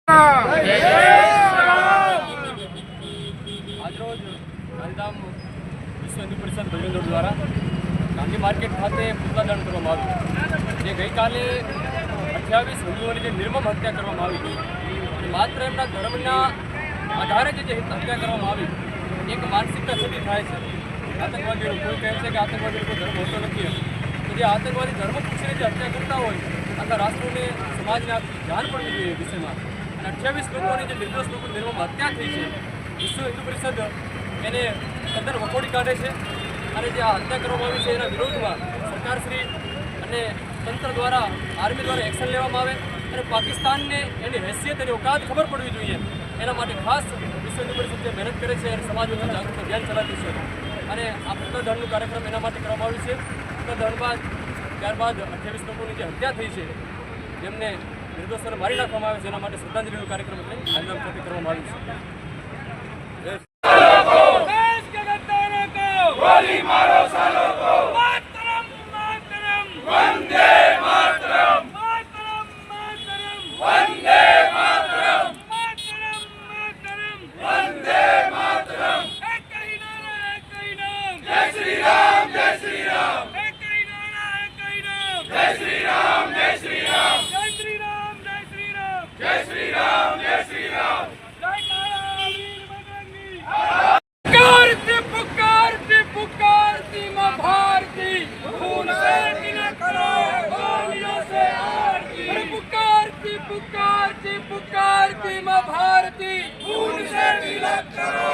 આજરોજ ગાંધીધામ વિશ્વ હિન્દુ પરિષદ ભજનદોડ દ્વારા ગાંધી માર્કેટ ખાતે પુતળાદાન કરવામાં આવ્યું, જે ગઈકાલે 28 હિન્દુઓની જે નિર્મમ હત્યા કરવામાં આવી અને માત્ર એમના ધર્મના આધારે જે હત્યા કરવામાં આવી, એક માનસિકતા છતી થાય છે આતંકવાદીઓ. કોઈ કહે છે કે આતંકવાદીઓ કોઈ ધર્મ હોતો નથી, તો જે આતંકવાદી ધર્મ પૂછીને જે હત્યા કરતા હોય, આખા રાષ્ટ્રોને સમાજને ધ્યાન પડવું જોઈએ એ વિષયમાં. અને 28 લોકોની જે નિર્દોષ લોકો નિર્મમ હત્યા થઈ છે, વિશ્વ હિન્દુ પરિષદ એને તદ્દન વખોડી કાઢે છે અને જે આ હત્યા કરવામાં આવી છે એના વિરોધમાં સરકારશ્રી અને તંત્ર દ્વારા, આર્મી દ્વારા એક્શન લેવામાં આવે અને પાકિસ્તાનને એની હેસિયત અને ઓકાત ખબર પડવી જોઈએ. એના માટે ખાસ વિશ્વ હિન્દુ પરિષદ જે મહેનત કરે છે અને સમાજ વચ્ચે જાગૃત અભિયાન ચલાવ્યું છે અને આ પુતળાદાનનો કાર્યક્રમ એના માટે કરવામાં આવ્યો છે. પુતળાદાન ત્યારબાદ 28 લોકોની જે હત્યા થઈ છે, જેમને નિર્દોષોને મારી નાખવામાં આવે છે, એના માટે શ્રદ્ધાંજલિનો કાર્યક્રમ એટલે ગાંધીધામ ખાતે કરવામાં આવ્યો છે. पुकारती माँ भारती, खून से तिलक करो।